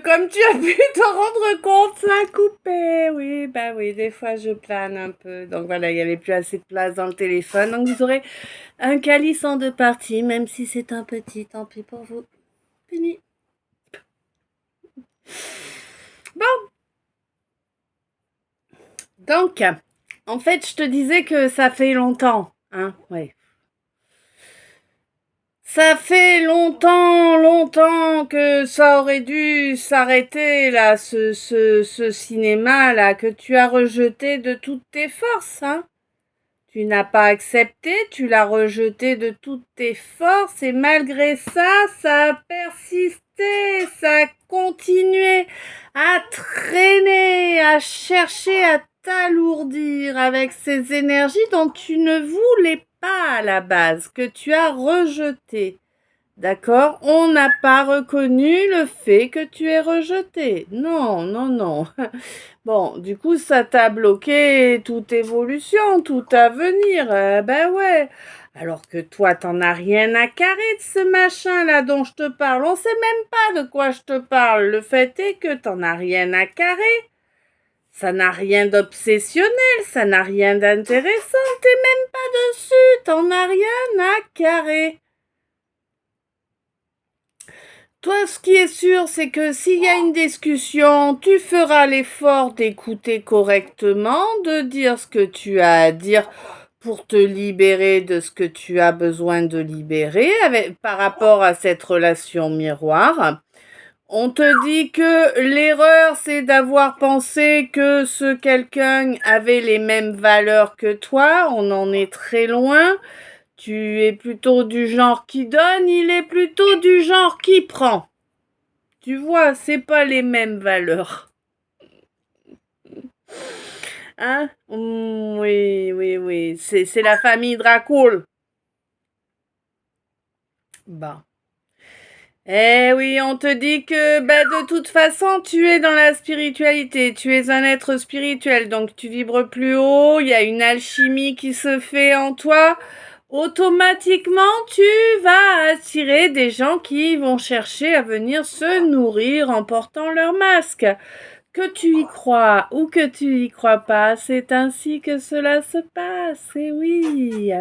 Comme tu as pu t'en rendre compte, ça a coupé. Oui, bah oui, des fois je plane un peu. Donc voilà, il n'y avait plus assez de place dans le téléphone. Donc vous aurez un calice en deux parties, même si c'est un petit, tant pis pour vous. Fini. Bon, donc, en fait, je te disais que ça fait longtemps, hein, ouais. Ça fait longtemps, longtemps que ça aurait dû s'arrêter, là, ce cinéma-là, que tu as rejeté de toutes tes forces, hein. Tu n'as pas accepté, tu l'as rejeté de toutes tes forces, et malgré ça, ça a persisté, ça a continué à traîner, à chercher à t'alourdir avec ces énergies dont tu ne voulais pas à la base, que tu as rejetées. D'accord? On n'a pas reconnu le fait que tu es rejeté. Non, non, non. Bon, du coup, ça t'a bloqué toute évolution, tout avenir. Ben ouais. Alors que toi, t'en as rien à carrer de ce machin-là dont je te parle. On sait même pas de quoi je te parle. Le fait est que t'en as rien à carrer. Ça n'a rien d'obsessionnel, ça n'a rien d'intéressant. T'es même pas dessus. T'en as rien à carrer. Toi, ce qui est sûr, c'est que s'il y a une discussion, tu feras l'effort d'écouter correctement, de dire ce que tu as à dire pour te libérer de ce que tu as besoin de libérer par rapport à cette relation miroir. On te dit que l'erreur, c'est d'avoir pensé que ce quelqu'un avait les mêmes valeurs que toi. On en est très loin. Tu es plutôt du genre qui donne, il est plutôt du genre qui prend. Tu vois, c'est pas les mêmes valeurs. Hein? Oui, oui, oui. C'est la famille Dracul. Bah. Eh oui, on te dit que bah, de toute façon, tu es dans la spiritualité. Tu es un être spirituel, donc tu vibres plus haut. Il y a une alchimie qui se fait en toi. Automatiquement, tu vas attirer des gens qui vont chercher à venir se nourrir en portant leur masque. Que tu y crois ou que tu y crois pas, c'est ainsi que cela se passe. Et oui,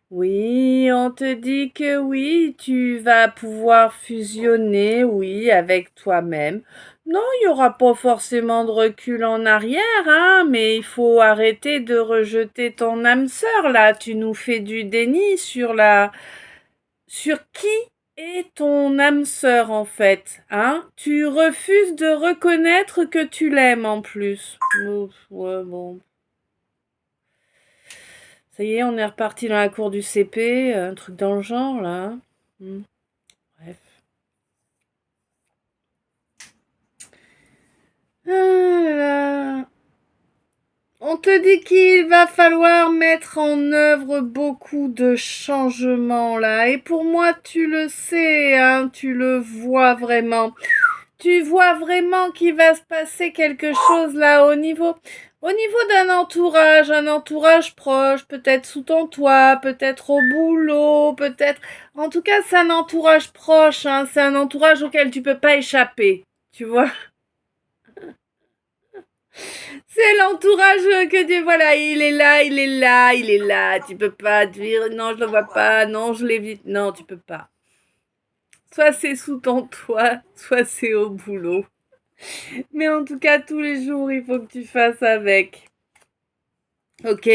oui, on te dit que oui, tu vas pouvoir fusionner, oui, avec toi-même. Non, il n'y aura pas forcément de recul en arrière, hein, mais il faut arrêter de rejeter ton âme sœur, là. Tu nous fais du déni sur qui est ton âme sœur, en fait, hein? Tu refuses de reconnaître que tu l'aimes, en plus. Ouf, ouais, bon. Ça y est, on est reparti dans la cour du CP, un truc dans le genre, là. Hmm. Bref. Ah là là. On te dit qu'il va falloir mettre en œuvre beaucoup de changements, là. Et pour moi, tu le sais, hein, tu le vois vraiment. Tu vois vraiment qu'il va se passer quelque chose là au niveau un entourage proche, peut-être sous ton toit, peut-être au boulot, peut-être. En tout cas, c'est un entourage proche, hein, c'est un entourage auquel tu peux pas échapper, tu vois. C'est l'entourage que tu voilà, il est là, il est là, il est là. Tu peux pas dire non, je le vois pas, non, je l'évite, non, tu peux pas. Soit c'est sous ton toit, soit c'est au boulot. Mais en tout cas, tous les jours, il faut que tu fasses avec. Ok?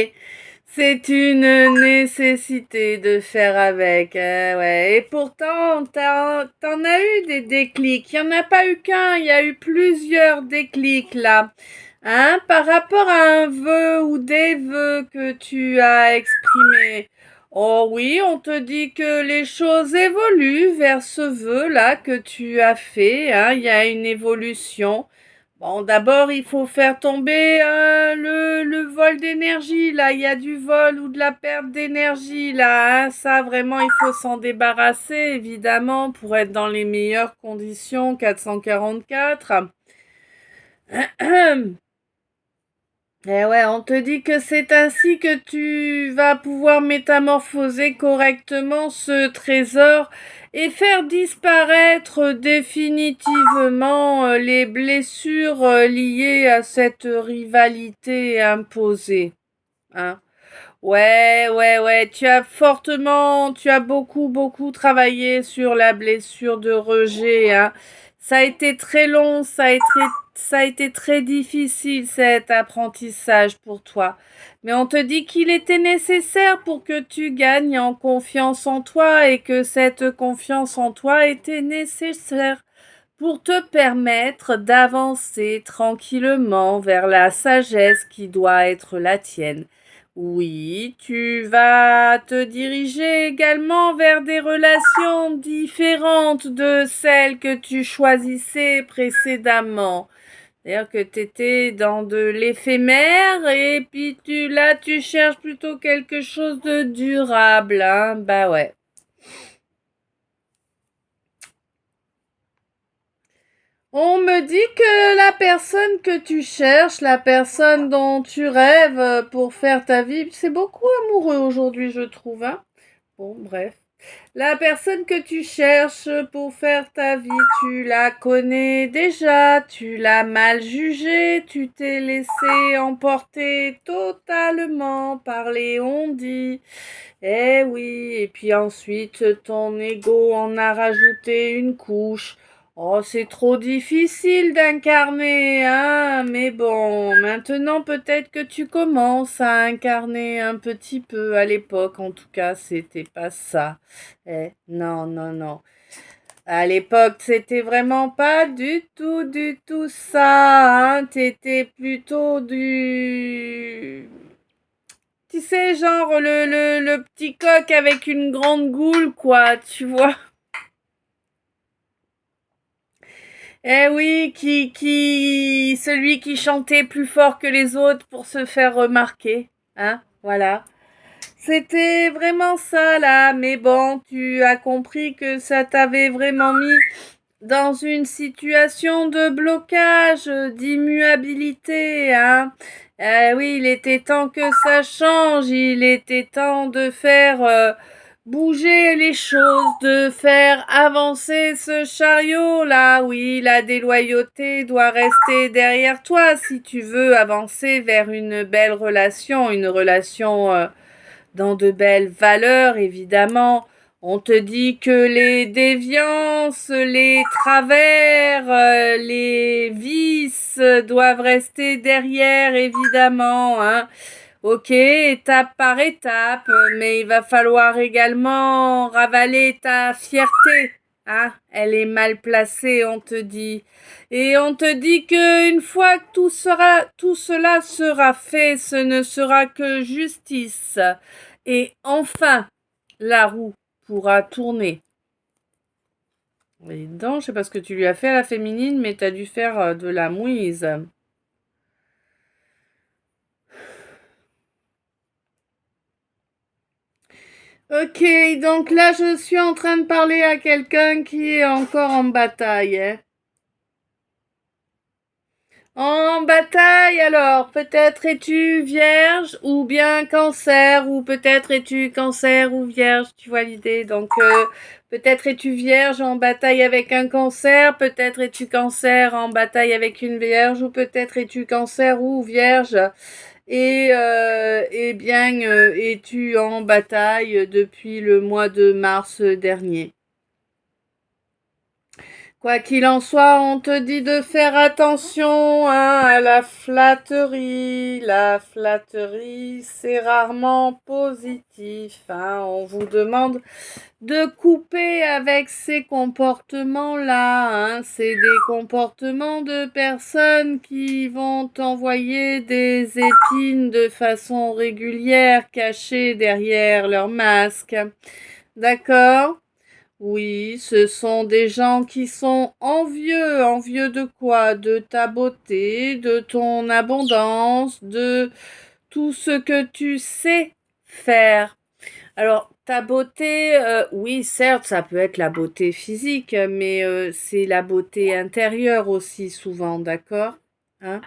C'est une nécessité de faire avec. Ouais. Et pourtant, t'en as eu des déclics. Il n'y en a pas eu qu'un, il y a eu plusieurs déclics là. Hein? Par rapport à un vœu ou des vœux que tu as exprimés. Oh oui, on te dit que les choses évoluent vers ce vœu-là que tu as fait. Hein? Il y a une évolution. Bon, d'abord, il faut faire tomber le vol d'énergie. Là, il y a du vol ou de la perte d'énergie. Là, hein. Ça, vraiment, il faut s'en débarrasser, évidemment, pour être dans les meilleures conditions. 444. Eh ouais, on te dit que c'est ainsi que tu vas pouvoir métamorphoser correctement ce trésor et faire disparaître définitivement les blessures liées à cette rivalité imposée. Hein. Ouais, tu as beaucoup travaillé sur la blessure de rejet, hein. Ça a été très long, ça a été très difficile cet apprentissage pour toi. Mais on te dit qu'il était nécessaire pour que tu gagnes en confiance en toi et que cette confiance en toi était nécessaire pour te permettre d'avancer tranquillement vers la sagesse qui doit être la tienne. Oui, tu vas te diriger également vers des relations différentes de celles que tu choisissais précédemment. C'est-à-dire que tu étais dans de l'éphémère et puis là tu cherches plutôt quelque chose de durable, hein. Bah ouais. On me dit que la personne que tu cherches, la personne dont tu rêves pour faire ta vie, c'est beaucoup amoureux aujourd'hui, je trouve, hein. Bon, bref. La personne que tu cherches pour faire ta vie, tu la connais déjà, tu l'as mal jugée, tu t'es laissé emporter totalement par les on-dit. Eh oui, et puis ensuite ton ego en a rajouté une couche. Oh, c'est trop difficile d'incarner, hein, mais bon, maintenant peut-être que tu commences à incarner un petit peu. À l'époque, en tout cas, c'était pas ça. Eh, non. À l'époque, c'était vraiment pas du tout ça, hein. T'étais plutôt du... Tu sais, genre le petit coq avec une grande goule, quoi, tu vois. Eh oui, celui qui chantait plus fort que les autres pour se faire remarquer, hein, voilà. C'était vraiment ça, là, mais bon, tu as compris que ça t'avait vraiment mis dans une situation de blocage, d'immuabilité, hein. Oui, il était temps que ça change, il était temps de faire bouger les choses, de faire avancer ce chariot-là. Oui, la déloyauté doit rester derrière toi si tu veux avancer vers une belle relation, une relation dans de belles valeurs, évidemment. On te dit que les déviances, les travers, les vices doivent rester derrière, évidemment, hein. Ok, étape par étape, mais il va falloir également ravaler ta fierté. Hein, elle est mal placée, on te dit. Et on te dit que une fois que tout cela sera fait, ce ne sera que justice. Et enfin, la roue pourra tourner. Mais non, je sais pas ce que tu lui as fait à la féminine, mais t'as dû faire de la mouise. Ok, donc là je suis en train de parler à quelqu'un qui est encore en bataille, hein. En bataille alors, peut-être es-tu vierge ou bien cancer, ou peut-être es-tu cancer ou vierge, tu vois l'idée. Donc peut-être es-tu vierge en bataille avec un cancer, peut-être es-tu cancer en bataille avec une vierge, ou peut-être es-tu cancer ou vierge. Et bien, es-tu en bataille depuis le mois de mars dernier. Quoi qu'il en soit, on te dit de faire attention, hein, à la flatterie. La flatterie, c'est rarement positif, hein. On vous demande de couper avec ces comportements-là, hein. C'est des comportements de personnes qui vont t'envoyer des épines de façon régulière, cachées derrière leur masque. D'accord? Oui, ce sont des gens qui sont envieux. Envieux de quoi? De ta beauté, de ton abondance, de tout ce que tu sais faire. Alors, ta beauté, oui, certes, ça peut être la beauté physique, mais c'est la beauté intérieure aussi souvent, d'accord? Hein?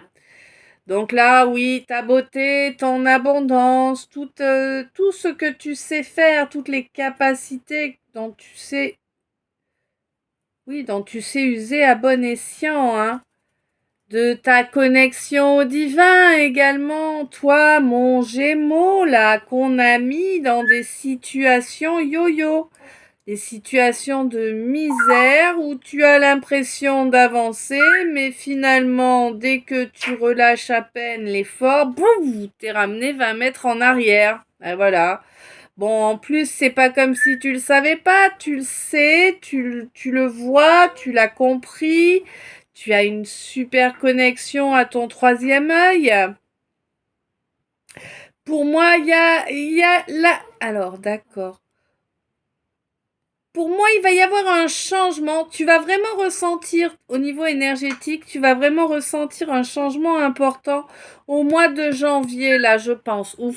Donc là, oui, ta beauté, ton abondance, tout ce que tu sais faire, toutes les capacités dont tu sais, oui, dont tu sais user à bon escient, hein. De ta connexion au divin également, toi, mon Gémeaux, là, qu'on a mis dans des situations yo-yo. Des situations de misère où tu as l'impression d'avancer, mais finalement, dès que tu relâches à peine l'effort, boum, t'es ramené 20 mètres en arrière. Et voilà. Bon, en plus, c'est pas comme si tu le savais pas, tu le sais, tu le vois, tu l'as compris, tu as une super connexion à ton troisième œil. Pour moi, il y a là. Alors, d'accord. Pour moi, il va y avoir un changement. Tu vas vraiment ressentir au niveau énergétique, tu vas vraiment ressentir un changement important au mois de janvier, là, je pense. Ou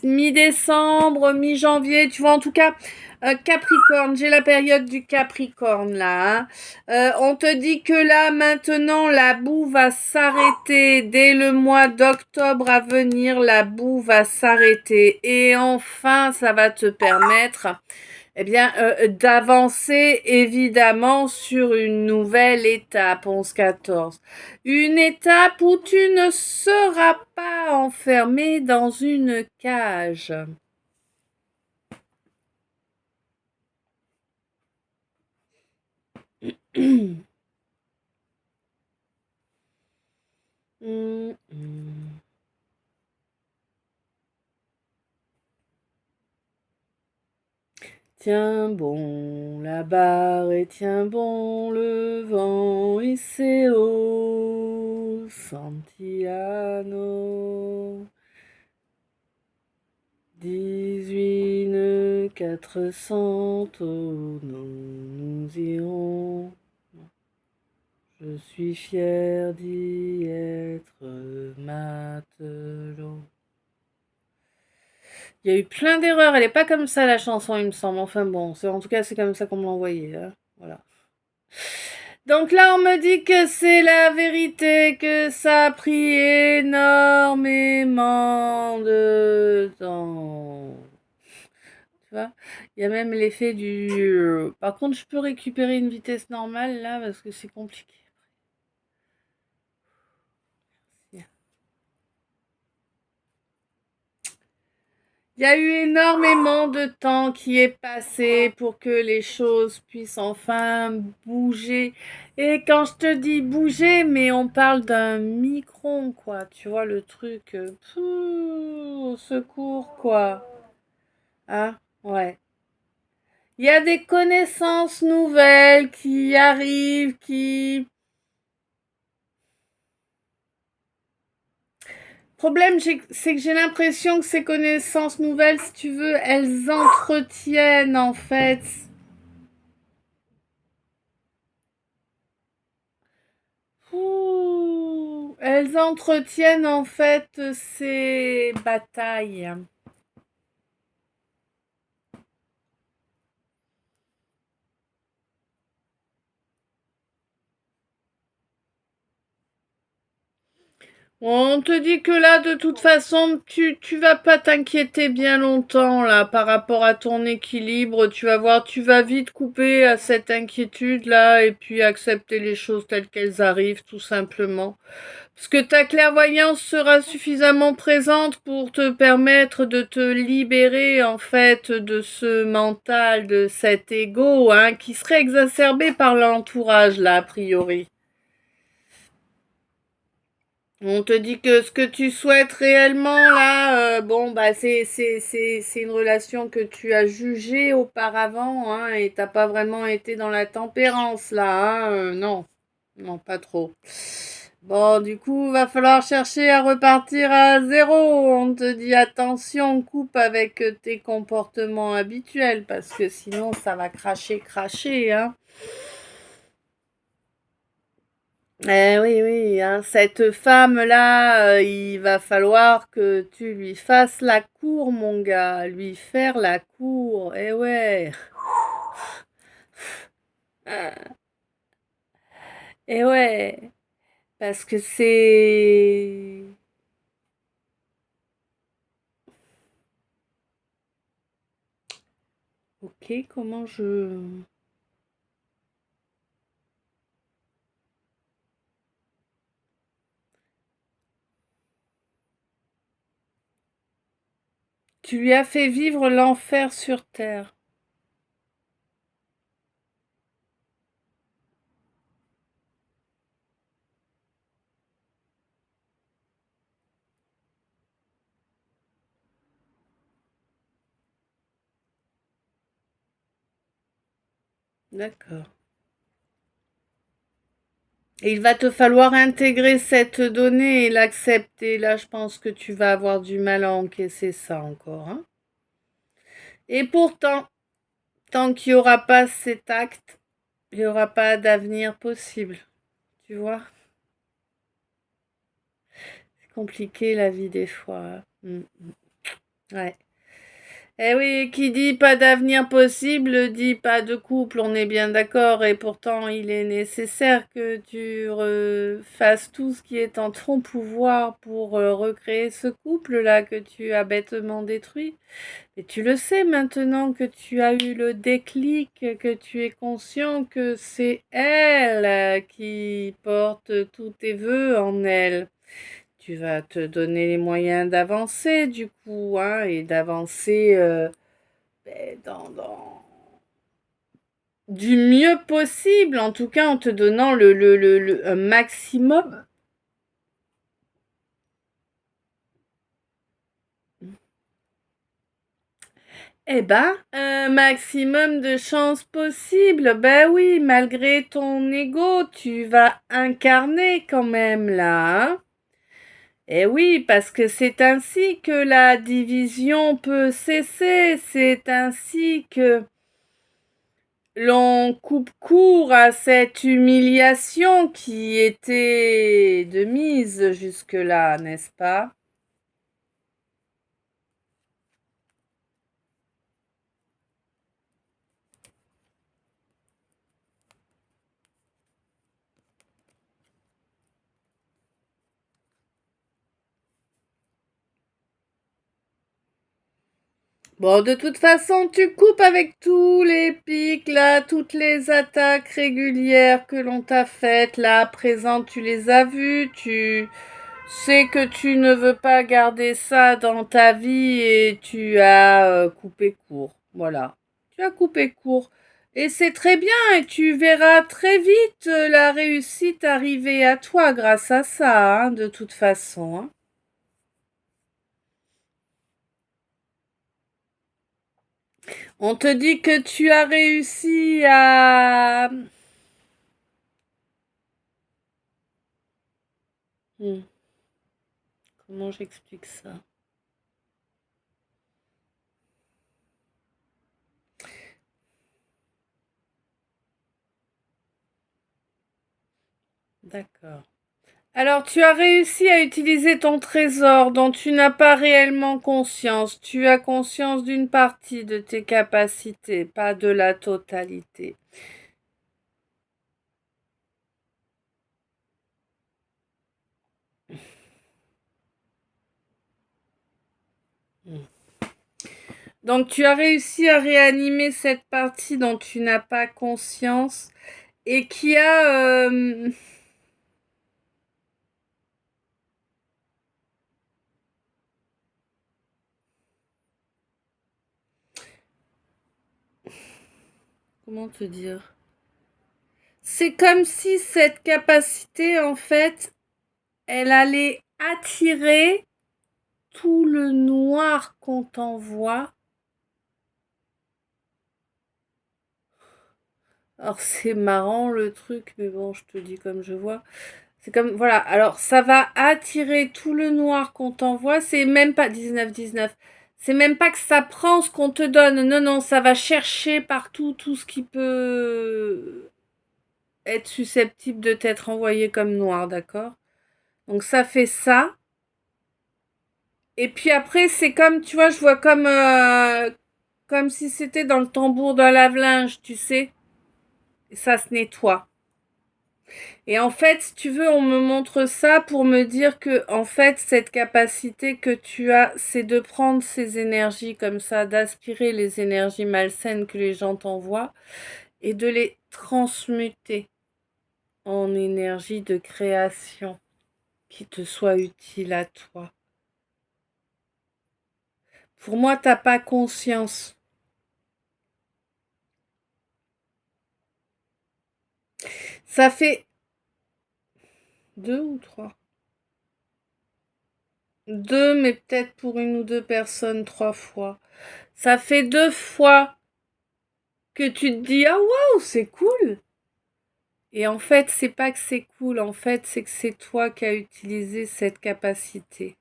mi-décembre, mi-janvier, tu vois, en tout cas, Capricorne, j'ai la période du Capricorne, là. Hein. On te dit que là, maintenant, la boue va s'arrêter. Dès le mois d'octobre à venir, la boue va s'arrêter. Et enfin, ça va te permettre eh bien, d'avancer évidemment sur une nouvelle étape, 11-14. Une étape où tu ne seras pas enfermé dans une cage. Tiens bon la barre et tiens bon le vent, Iseo Santiano. 18 400 tonneaux, nous irons. Je suis fier d'y être matelot. Il y a eu plein d'erreurs, elle est pas comme ça la chanson, il me semble. Enfin bon, en tout cas c'est comme ça qu'on me l'a envoyée. Hein. Voilà. Donc là, on me dit que c'est la vérité, que ça a pris énormément de temps. Tu vois, il y a même l'effet du... Par contre, je peux récupérer une vitesse normale là parce que c'est compliqué. Il y a eu énormément de temps qui est passé pour que les choses puissent enfin bouger. Et quand je te dis bouger, mais on parle d'un micron, quoi. Tu vois le truc. Au secours, quoi. Hein? Ouais. Il y a des connaissances nouvelles qui arrivent, qui... Problème, c'est que j'ai l'impression que ces connaissances nouvelles, si tu veux, elles entretiennent en fait. Elles entretiennent en fait ces batailles. On te dit que là, de toute façon, tu vas pas t'inquiéter bien longtemps là par rapport à ton équilibre. Tu vas voir, tu vas vite couper à cette inquiétude là et puis accepter les choses telles qu'elles arrivent, tout simplement. Parce que ta clairvoyance sera suffisamment présente pour te permettre de te libérer en fait de ce mental, de cet ego, hein, qui serait exacerbé par l'entourage là, a priori. On te dit que ce que tu souhaites réellement là, bon bah c'est une relation que tu as jugée auparavant, hein, et t'as pas vraiment été dans la tempérance là, hein, non, non pas trop. Bon, du coup, va falloir chercher à repartir à zéro. On te dit attention, coupe avec tes comportements habituels parce que sinon ça va cracher, hein. Oui, oui, hein, cette femme-là, il va falloir que tu lui fasses la cour, mon gars, lui faire la cour. Eh ouais. Eh ouais. Parce que c'est... Ok, comment je... Tu lui as fait vivre l'enfer sur Terre. D'accord. Et il va te falloir intégrer cette donnée et l'accepter. Là, je pense que tu vas avoir du mal à encaisser ça encore, hein. Et pourtant, tant qu'il n'y aura pas cet acte, il n'y aura pas d'avenir possible. Tu vois? C'est compliqué la vie des fois. Ouais. Eh oui, qui dit pas d'avenir possible, dit pas de couple, on est bien d'accord, et pourtant il est nécessaire que tu fasses tout ce qui est en ton pouvoir pour recréer ce couple-là que tu as bêtement détruit. Et tu le sais maintenant que tu as eu le déclic, que tu es conscient que c'est elle qui porte tous tes vœux en elle. Tu vas te donner les moyens d'avancer du coup, hein, et d'avancer dans du mieux possible, en tout cas en te donnant un maximum. Eh ben, un maximum de chances possibles. Ben oui, malgré ton ego, tu vas incarner quand même là, hein. Eh oui, parce que c'est ainsi que la division peut cesser, c'est ainsi que l'on coupe court à cette humiliation qui était de mise jusque-là, n'est-ce pas? Bon, de toute façon, tu coupes avec tous les pics, là, toutes les attaques régulières que l'on t'a faites, là, à présent, tu les as vues, tu sais que tu ne veux pas garder ça dans ta vie et tu as coupé court. Voilà. Tu as coupé court. Et c'est très bien, et tu verras très vite la réussite arriver à toi grâce à ça, hein, de toute façon, hein. On te dit que tu as réussi à... Comment j'explique ça? D'accord. Alors, tu as réussi à utiliser ton trésor dont tu n'as pas réellement conscience. Tu as conscience d'une partie de tes capacités, pas de la totalité. Donc, tu as réussi à réanimer cette partie dont tu n'as pas conscience et qui a... comment te dire? C'est comme si cette capacité, en fait, elle allait attirer tout le noir qu'on t'envoie. Alors c'est marrant le truc, mais bon, je te dis comme je vois. C'est comme, voilà, alors ça va attirer tout le noir qu'on t'envoie, c'est même pas 19-19. C'est même pas que ça prend ce qu'on te donne, non, non, ça va chercher partout tout ce qui peut être susceptible de t'être envoyé comme noir, d'accord? Donc ça fait ça. Et puis après, c'est comme, tu vois, je vois comme si c'était dans le tambour d'un lave-linge, tu sais. Et ça se nettoie. Et en fait, si tu veux, on me montre ça pour me dire que, en fait, cette capacité que tu as, c'est de prendre ces énergies comme ça, d'aspirer les énergies malsaines que les gens t'envoient et de les transmuter en énergie de création qui te soit utile à toi. Pour moi, t'as pas conscience. Ça fait 2 ou 3. 2, mais peut-être pour 1 ou 2 personnes, 3 fois. Ça fait 2 fois que tu te dis, ah waouh, c'est cool. Et en fait, c'est pas que c'est cool, en fait, c'est que c'est toi qui as utilisé cette capacité.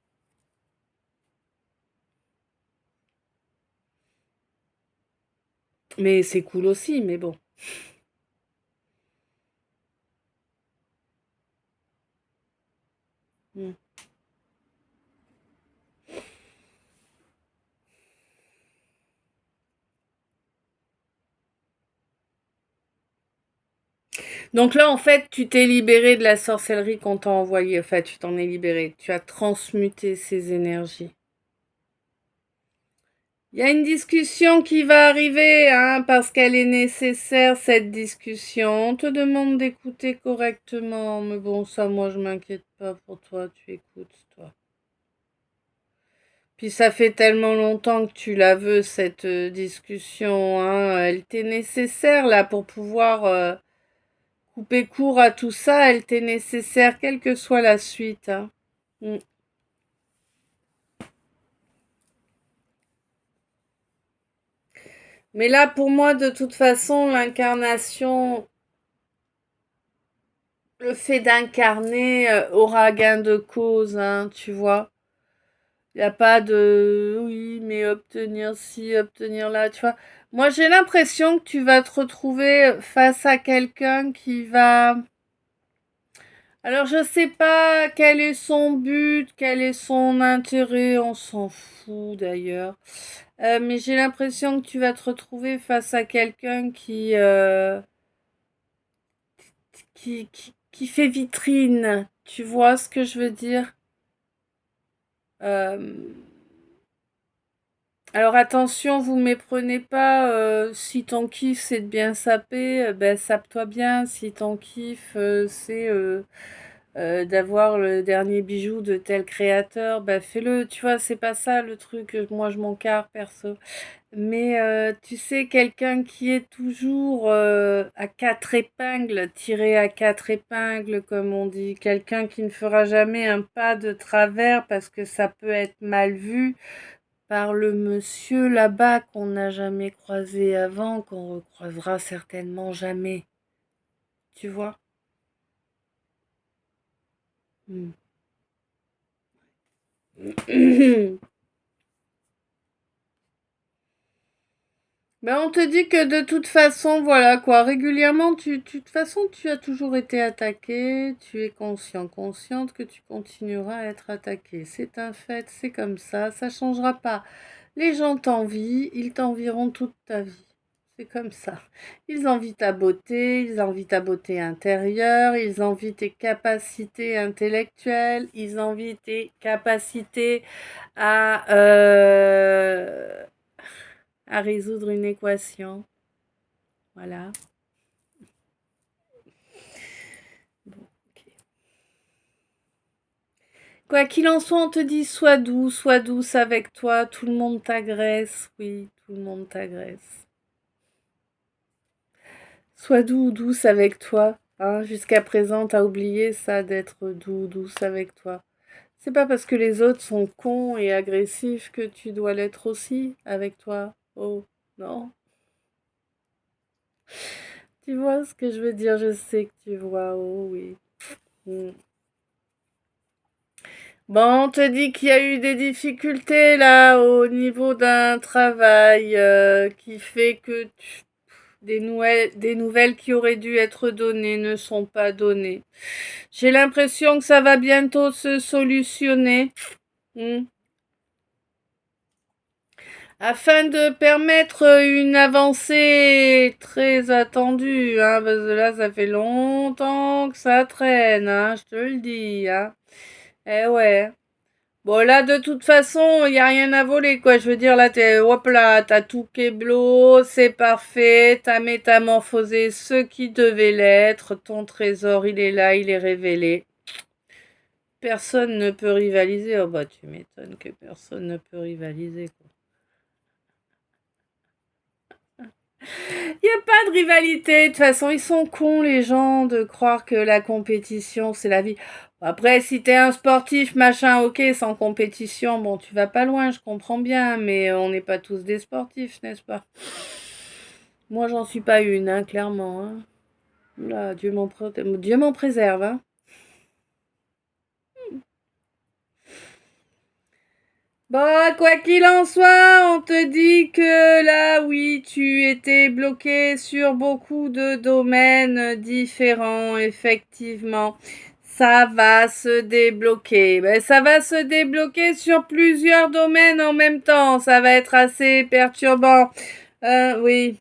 Mais c'est cool aussi, mais bon. Mm. Donc là, en fait, tu t'es libéré de la sorcellerie qu'on t'a envoyée. Enfin, tu t'en es libéré. Tu as transmuté ces énergies. Il y a une discussion qui va arriver, hein, parce qu'elle est nécessaire, cette discussion. On te demande d'écouter correctement. Mais bon, ça, moi, je m'inquiète pas pour toi. Tu écoutes, toi. Puis ça fait tellement longtemps que tu la veux, cette discussion, hein. Elle t'est nécessaire, là, pour pouvoir couper court à tout ça. Elle t'est nécessaire, quelle que soit la suite, hein. Mm. Mais là, pour moi, de toute façon, l'incarnation, le fait d'incarner aura gain de cause, hein, tu vois. Il n'y a pas de oui, mais obtenir ci, obtenir là, tu vois. Moi, j'ai l'impression que tu vas te retrouver face à quelqu'un qui va. Alors, je sais pas quel est son but, quel est son intérêt, on s'en fout d'ailleurs. Mais j'ai l'impression que tu vas te retrouver face à quelqu'un qui fait vitrine. Tu vois ce que je veux dire? Euh, Alors attention, vous méprenez pas, si ton kiff c'est de bien saper, ben sape-toi bien. Si ton kiff c'est d'avoir le dernier bijou de tel créateur, ben fais-le. Tu vois, c'est pas ça le truc, moi je m'en carre perso. Mais tu sais, quelqu'un qui est toujours à 4 épingles, tiré à 4 épingles, comme on dit, quelqu'un qui ne fera jamais un pas de travers parce que ça peut être mal vu par le monsieur là-bas qu'on n'a jamais croisé avant, qu'on recroisera certainement jamais. Tu vois? Mm. Ben, on te dit que de toute façon, voilà quoi, régulièrement, de toute façon, tu as toujours été attaqué, tu es consciente que tu continueras à être attaqué. C'est un fait, c'est comme ça changera pas. Les gens t'envient, ils t'envieront toute ta vie. C'est comme ça. Ils envient ta beauté, ils envient ta beauté intérieure, ils envient tes capacités intellectuelles, ils envient tes capacités à résoudre une équation. Voilà. Bon, ok. Quoi qu'il en soit, on te dit sois douce avec toi. Tout le monde t'agresse. Oui, tout le monde t'agresse. Sois doux ou douce avec toi. Hein. Jusqu'à présent, t'as oublié ça d'être doux ou douce avec toi. C'est pas parce que les autres sont cons et agressifs que tu dois l'être aussi avec toi. Oh, non. Tu vois ce que je veux dire? Je sais que tu vois. Oh oui. Mm. Bon, on te dit qu'il y a eu des difficultés là au niveau d'un travail qui fait que des nouvelles qui auraient dû être données ne sont pas données. J'ai l'impression que ça va bientôt se solutionner. Hmm. afin de permettre une avancée très attendue, hein, parce que là, ça fait longtemps que ça traîne, hein, je te le dis, hein. Eh ouais. Bon, là, de toute façon, il n'y a rien à voler, quoi. Je veux dire, là, hop là, t'as tout kéblo, c'est parfait, t'as métamorphosé ce qui devait l'être, ton trésor, il est là, il est révélé. Personne ne peut rivaliser. Oh bah, tu m'étonnes que personne ne peut rivaliser, quoi. Il n'y a pas de rivalité. De toute façon, ils sont cons, les gens, de croire que la compétition, c'est la vie. Après, si t'es un sportif, machin, ok, sans compétition, bon, tu vas pas loin, je comprends bien, mais on n'est pas tous des sportifs, n'est-ce pas? Moi, j'en suis pas une, hein, clairement. Hein. Là, Dieu m'en préserve. Hein. Bon, quoi qu'il en soit, on te dit que là, oui, tu étais bloqué sur beaucoup de domaines différents, effectivement. Ça va se débloquer. Ben, ça va se débloquer sur plusieurs domaines en même temps. Ça va être assez perturbant. Oui.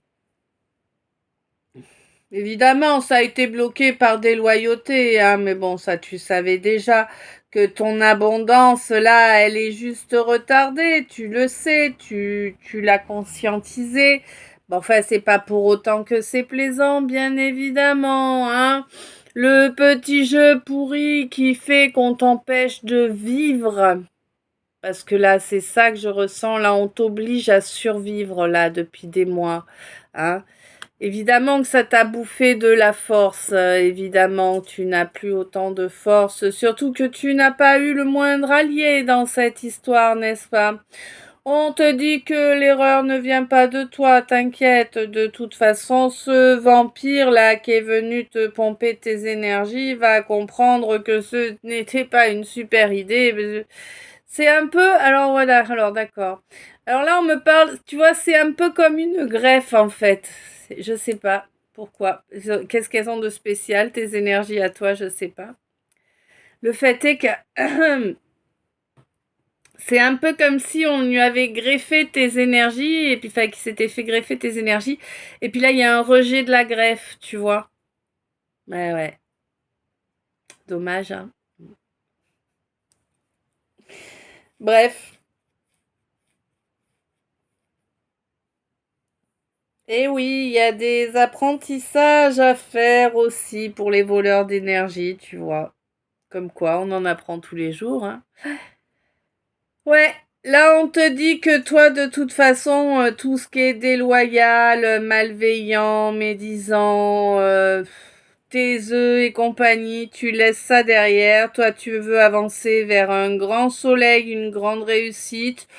Évidemment, ça a été bloqué par des loyautés, hein, mais bon, ça tu savais déjà que ton abondance, là, elle est juste retardée, tu le sais, tu l'as conscientisé. Bon, enfin, c'est pas pour autant que c'est plaisant, bien évidemment, hein. Le petit jeu pourri qui fait qu'on t'empêche de vivre. Parce que là, c'est ça que je ressens, là, on t'oblige à survivre, là, depuis des mois, hein. Évidemment que ça t'a bouffé de la force, évidemment, tu n'as plus autant de force, surtout que tu n'as pas eu le moindre allié dans cette histoire, n'est-ce pas? On te dit que l'erreur ne vient pas de toi, t'inquiète, de toute façon, ce vampire-là qui est venu te pomper tes énergies va comprendre que ce n'était pas une super idée. C'est un peu, alors voilà, alors d'accord. Alors là, on me parle, tu vois, c'est un peu comme une greffe en fait. Je sais pas pourquoi. Qu'est-ce qu'elles ont de spécial, tes énergies à toi, je sais pas. Le fait est que c'est un peu comme si on lui avait greffé tes énergies, et puis enfin, qu'il s'était fait greffer tes énergies, et puis là, il y a un rejet de la greffe, tu vois. Ouais, ouais. Dommage, hein. Bref. Et oui, il y a des apprentissages à faire aussi pour les voleurs d'énergie, tu vois. Comme quoi, on en apprend tous les jours, hein. Ouais, là on te dit que toi, de toute façon, tout ce qui est déloyal, malveillant, médisant, tes œufs et compagnie, tu laisses ça derrière. Toi, tu veux avancer vers un grand soleil, une grande réussite.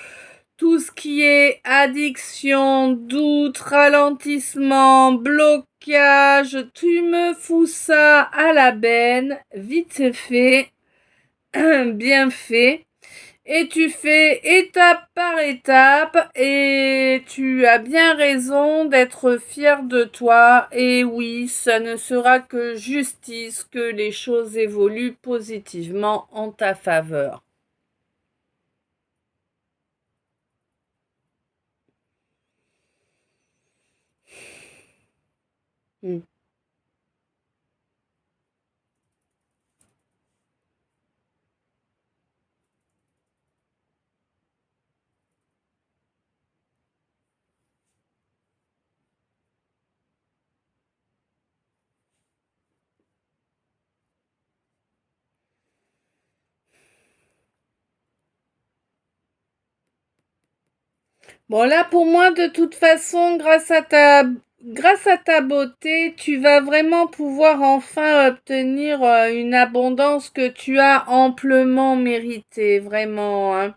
Tout ce qui est addiction, doute, ralentissement, blocage, tu me fous ça à la benne, vite fait, bien fait. Et tu fais étape par étape et tu as bien raison d'être fier de toi. Et oui, ça ne sera que justice que les choses évoluent positivement en ta faveur. Hmm. Bon là pour moi de toute façon grâce à ta beauté, tu vas vraiment pouvoir enfin obtenir une abondance que tu as amplement méritée, vraiment, hein.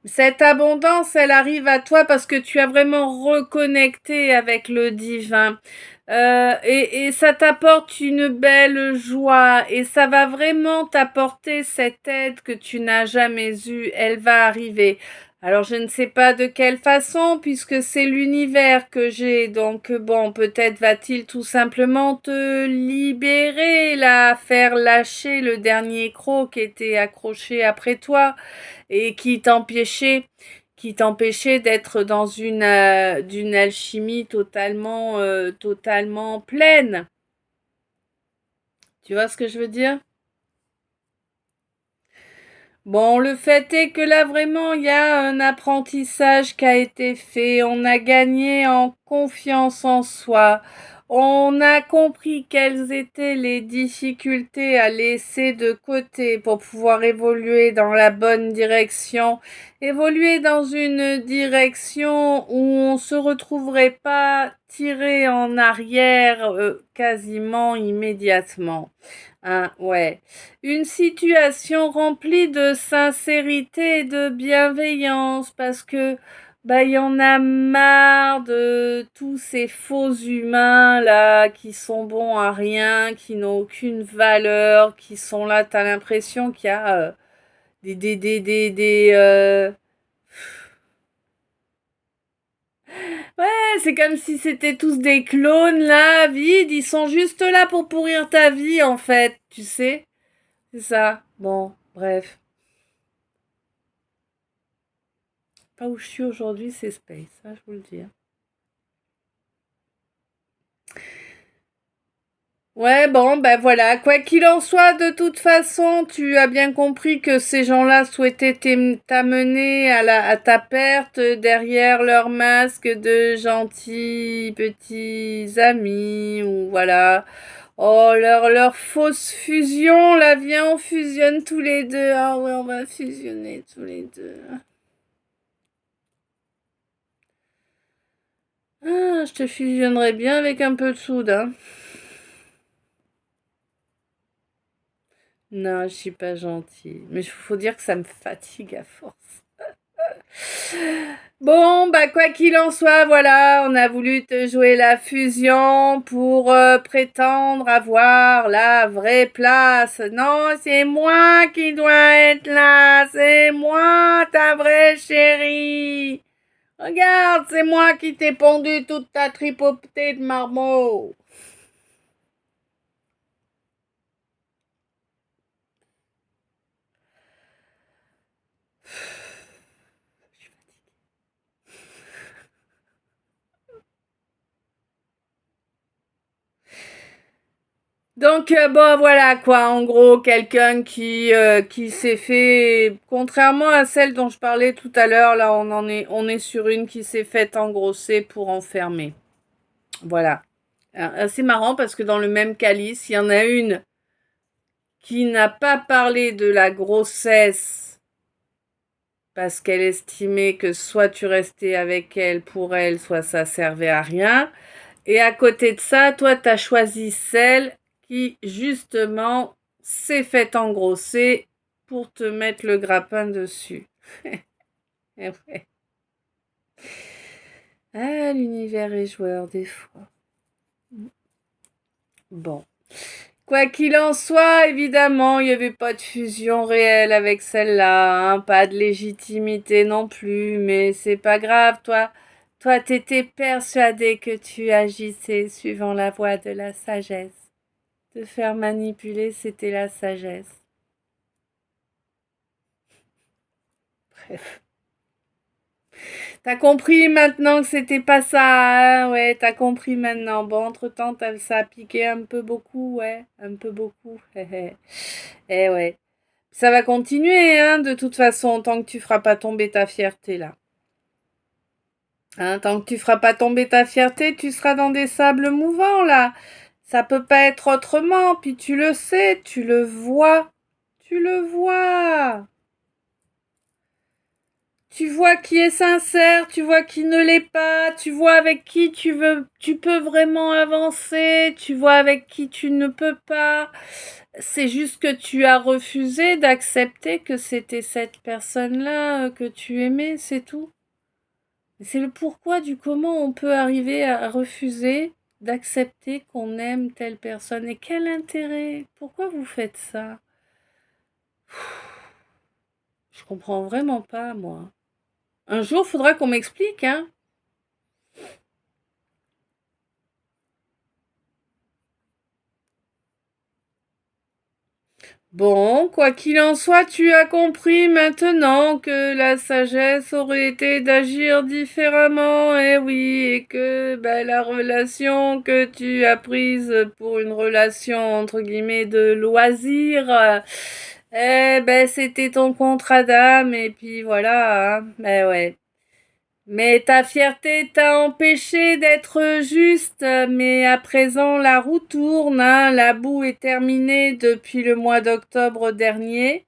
Cette abondance, elle arrive à toi parce que tu as vraiment reconnecté avec le divin. Et ça t'apporte une belle joie et ça va vraiment t'apporter cette aide que tu n'as jamais eue. Elle va arriver. Alors je ne sais pas de quelle façon puisque c'est l'univers que j'ai. Donc bon, peut-être va-t-il tout simplement te libérer là, faire lâcher le dernier croc qui était accroché après toi et qui t'empêchait qui t'empêchait d'être dans d'une alchimie totalement pleine. Tu vois ce que je veux dire? Bon, le fait est que là, vraiment, il y a un apprentissage qui a été fait. On a gagné en confiance en soi. On a compris quelles étaient les difficultés à laisser de côté pour pouvoir évoluer dans la bonne direction. Évoluer dans une direction où on se retrouverait pas tiré en arrière quasiment immédiatement. Ah, ouais. Une situation remplie de sincérité et de bienveillance parce que il y en a marre de tous ces faux humains là qui sont bons à rien, qui n'ont aucune valeur, qui sont là, t'as l'impression qu'il y a des ouais, c'est comme si c'était tous des clones là, vides, ils sont juste là pour pourrir ta vie en fait, tu sais? C'est ça. Bon, bref. Pas où je suis aujourd'hui, c'est Space, ça je vous le dis. Ouais, bon, ben voilà. Quoi qu'il en soit, de toute façon, tu as bien compris que ces gens-là souhaitaient t'amener à ta perte derrière leur masque de gentils petits amis, ou voilà. Oh, leur fausse fusion, là, viens, on fusionne tous les deux. Ah ouais, on va fusionner tous les deux. Ah, je te fusionnerais bien avec un peu de soude, hein. Non, je suis pas gentille. Mais il faut dire que ça me fatigue à force. Bon, quoi qu'il en soit, voilà, on a voulu te jouer la fusion pour prétendre avoir la vraie place. Non, c'est moi qui dois être là. C'est moi, ta vraie chérie. Regarde, c'est moi qui t'ai pondu toute ta tripotée de marmots. Donc bon voilà quoi, en gros quelqu'un qui s'est fait, contrairement à celle dont je parlais tout à l'heure, là on est sur une qui s'est faite engrosser pour enfermer. Voilà. C'est marrant parce que dans le même calice, il y en a une qui n'a pas parlé de la grossesse parce qu'elle estimait que soit tu restais avec elle pour elle, soit ça servait à rien. Et à côté de ça, toi, t'as choisi celle qui, justement, s'est fait engrosser pour te mettre le grappin dessus. Eh ouais. Ah, l'univers est joueur des fois. Bon. Quoi qu'il en soit, évidemment, il n'y avait pas de fusion réelle avec celle-là, hein, pas de légitimité non plus, mais c'est pas grave, toi, t'étais persuadé que tu agissais suivant la voie de la sagesse. Te faire manipuler, c'était la sagesse. Bref. T'as compris maintenant que c'était pas ça, hein? Ouais, t'as compris maintenant. Bon, entre-temps, ça a piqué un peu beaucoup, ouais, un peu beaucoup. Eh ouais. Ça va continuer, hein, de toute façon, tant que tu feras pas tomber ta fierté, là. Hein, tant que tu feras pas tomber ta fierté, tu seras dans des sables mouvants, là. Ça peut pas être autrement, puis tu le sais, tu le vois. Tu le vois. Tu vois qui est sincère, tu vois qui ne l'est pas, tu vois avec qui tu peux vraiment avancer, tu vois avec qui tu ne peux pas. C'est juste que tu as refusé d'accepter que c'était cette personne-là que tu aimais, c'est tout. C'est le pourquoi du comment on peut arriver à refuser d'accepter qu'on aime telle personne. Et quel intérêt? Pourquoi vous faites ça? Je comprends vraiment pas, moi. Un jour, faudra qu'on m'explique, hein. Bon, quoi qu'il en soit, tu as compris maintenant que la sagesse aurait été d'agir différemment, et oui, et que la relation que tu as prise pour une relation entre guillemets de loisir, c'était ton contrat d'âme, et puis voilà, hein, ouais. Mais ta fierté t'a empêché d'être juste, mais à présent la roue tourne, hein, la boue est terminée depuis le mois d'octobre dernier.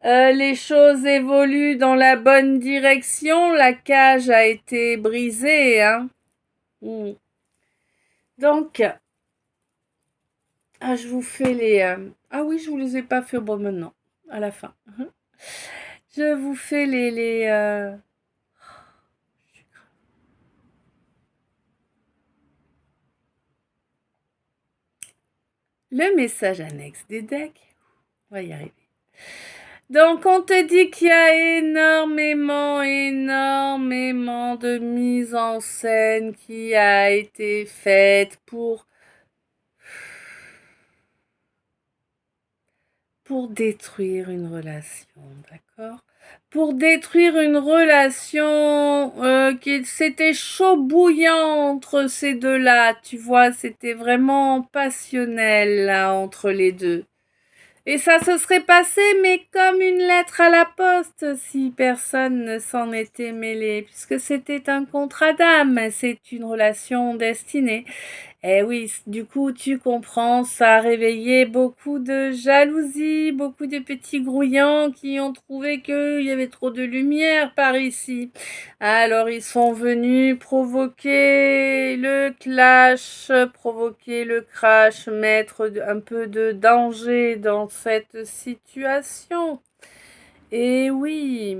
Les choses évoluent dans la bonne direction, la cage a été brisée, hein. Mm. Donc, je vous fais les... Ah oui, je vous les ai pas fait bon maintenant, à la fin. Je vous fais le message annexe des decks. On va y arriver. Donc on te dit qu'il y a énormément de mise en scène qui a été faite pour détruire une relation, d'accord? Pour détruire une relation qui c'était chaud bouillant entre ces deux-là, tu vois, c'était vraiment passionnel là entre les deux. Et ça se serait passé, mais comme une lettre à la poste, si personne ne s'en était mêlé, puisque c'était un contrat d'âme, c'est une relation destinée. Eh oui, du coup, tu comprends, ça a réveillé beaucoup de jalousie, beaucoup de petits grouillants qui ont trouvé qu'il y avait trop de lumière par ici. Alors, ils sont venus provoquer le clash, provoquer le crash, mettre un peu de danger dans cette situation. Et oui.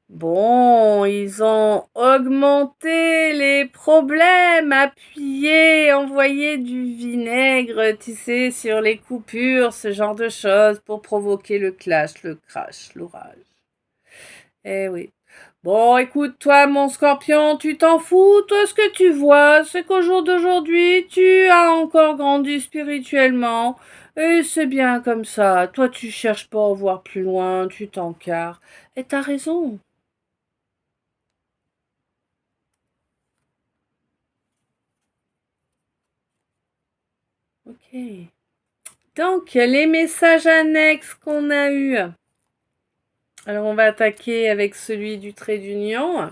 Bon, ils ont augmenté les problèmes, appuyé, envoyé du vinaigre, tu sais, sur les coupures, ce genre de choses pour provoquer le clash, le crash, l'orage. Eh oui. Bon, écoute, toi, mon scorpion, tu t'en fous. Toi, ce que tu vois, c'est qu'au jour d'aujourd'hui, tu as encore grandi spirituellement. Et c'est bien comme ça. Toi, tu cherches pas à voir plus loin, tu t'encarres. Et t'as raison. Ok. Donc, les messages annexes qu'on a eus. Alors, on va attaquer avec celui du trait d'union.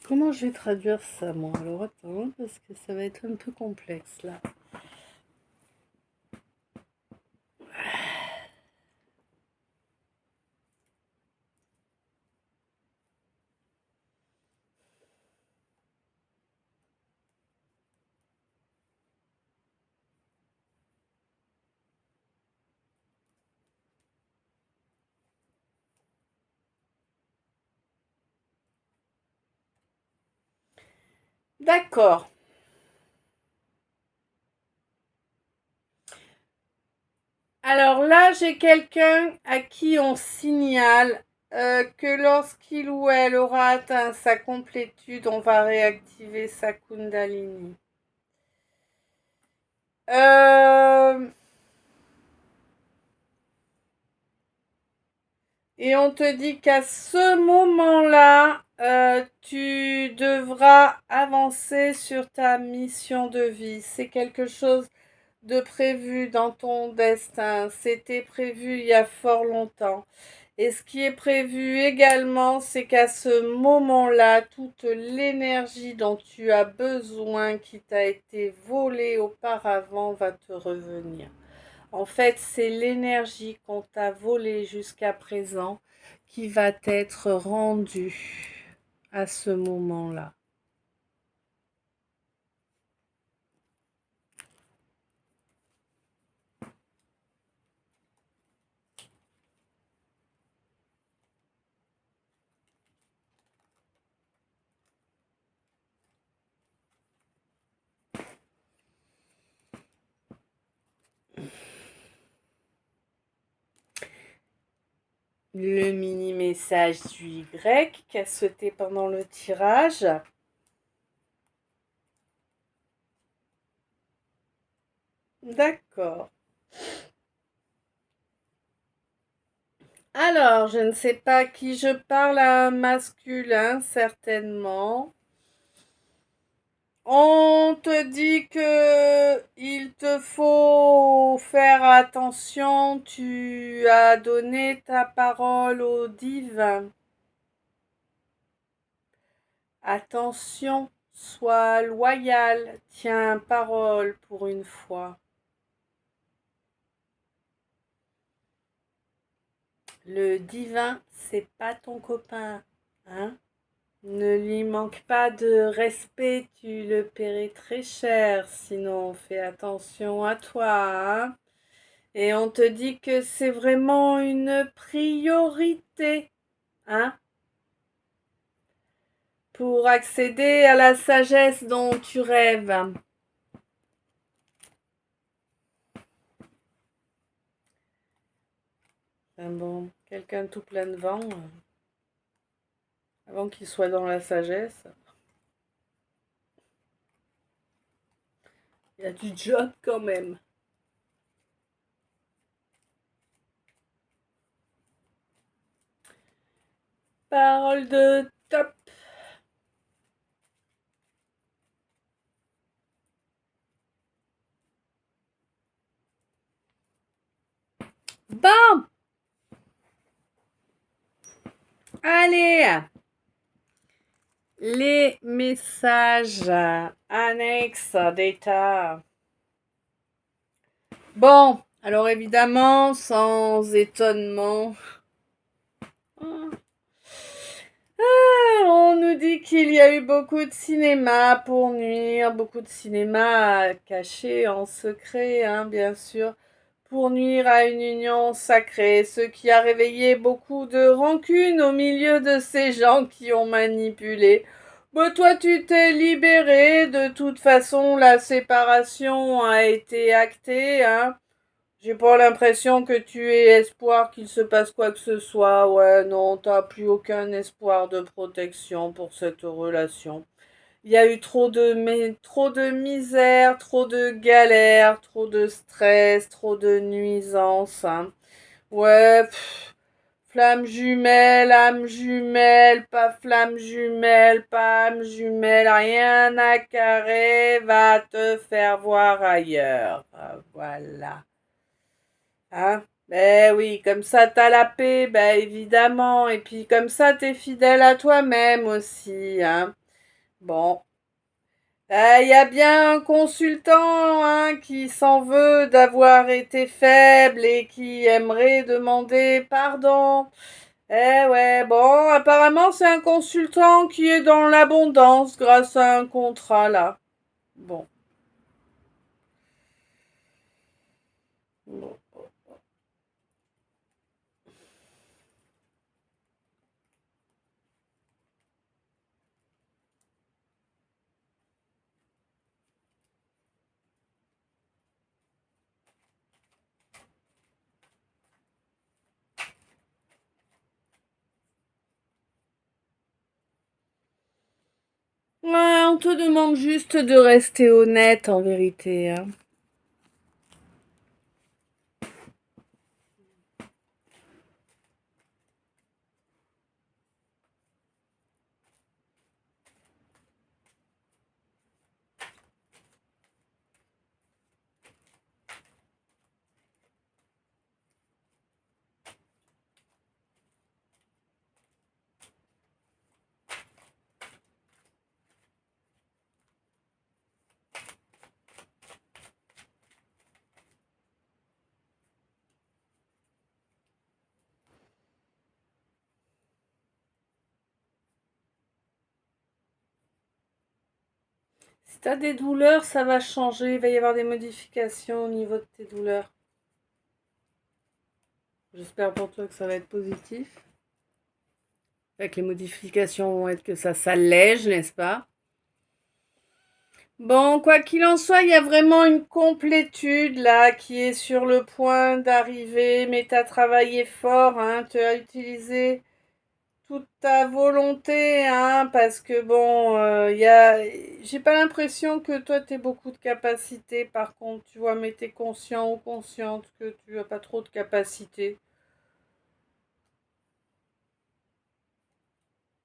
Comment je vais traduire ça, moi? Alors, attends, parce que ça va être un peu complexe, là. D'accord. Alors là, j'ai quelqu'un à qui on signale que lorsqu'il ou elle aura atteint sa complétude, on va réactiver sa Kundalini. Et on te dit qu'à ce moment-là, tu devras avancer sur ta mission de vie. C'est quelque chose de prévu dans ton destin. C'était prévu il y a fort longtemps. Et ce qui est prévu également, c'est qu'à ce moment-là, toute l'énergie dont tu as besoin, qui t'a été volée auparavant, va te revenir. En fait, c'est l'énergie qu'on t'a volée jusqu'à présent qui va t'être rendue à ce moment-là. le mini message du Y qu'a sauté pendant le tirage. D'accord. Alors, je ne sais pas à qui je parle, à un masculin, certainement. On te dit que il te faut faire attention, tu as donné ta parole au divin. Attention, sois loyal, tiens parole pour une fois. Le divin, c'est pas ton copain, hein? Ne lui manque pas de respect, tu le paierais très cher, sinon fais attention à toi, hein? Et on te dit que c'est vraiment une priorité, hein? Pour accéder à la sagesse dont tu rêves. Bon, quelqu'un tout plein de vent, avant qu'il soit dans la sagesse. Il y a du job quand même. Parole de top. Bon, allez, les messages annexes d'état. Bon, alors évidemment, sans étonnement, on nous dit qu'il y a eu beaucoup de cinéma pour nuire, beaucoup de cinéma caché en secret, hein, bien sûr, pour nuire à une union sacrée, ce qui a réveillé beaucoup de rancune au milieu de ces gens qui ont manipulé. Bon, toi, tu t'es libéré, de toute façon, la séparation a été actée, hein. J'ai pas l'impression que tu aies espoir qu'il se passe quoi que ce soit. Ouais, non, t'as plus aucun espoir de protection pour cette relation. Il y a eu trop de misère, trop de galères, trop de stress, trop de nuisances, hein. Ouais, flamme jumelle, âme jumelle, pas flamme jumelle, pas âme jumelle, rien à carrer, va te faire voir ailleurs. Voilà. Hein? Ben oui, comme ça t'as la paix, ben évidemment. Et puis comme ça t'es fidèle à toi-même aussi, hein. Bon. Il y a bien un consultant, hein, qui s'en veut d'avoir été faible et qui aimerait demander pardon. Eh ouais, bon, apparemment c'est un consultant qui est dans l'abondance grâce à un contrat là. Bon. Bon. Ouais, on te demande juste de rester honnête en vérité, hein. Si t'as des douleurs, ça va changer. Il va y avoir des modifications au niveau de tes douleurs. J'espère pour toi que ça va être positif. Fait que les modifications vont être que ça s'allège, n'est-ce pas? Bon, quoi qu'il en soit, il y a vraiment une complétude là qui est sur le point d'arriver, mais tu as travaillé fort, hein, tu as utilisé toute ta volonté, hein, parce que bon, j'ai pas l'impression que toi t'aies beaucoup de capacités, par contre, tu vois, mais t'es conscient ou consciente que tu as pas trop de capacités.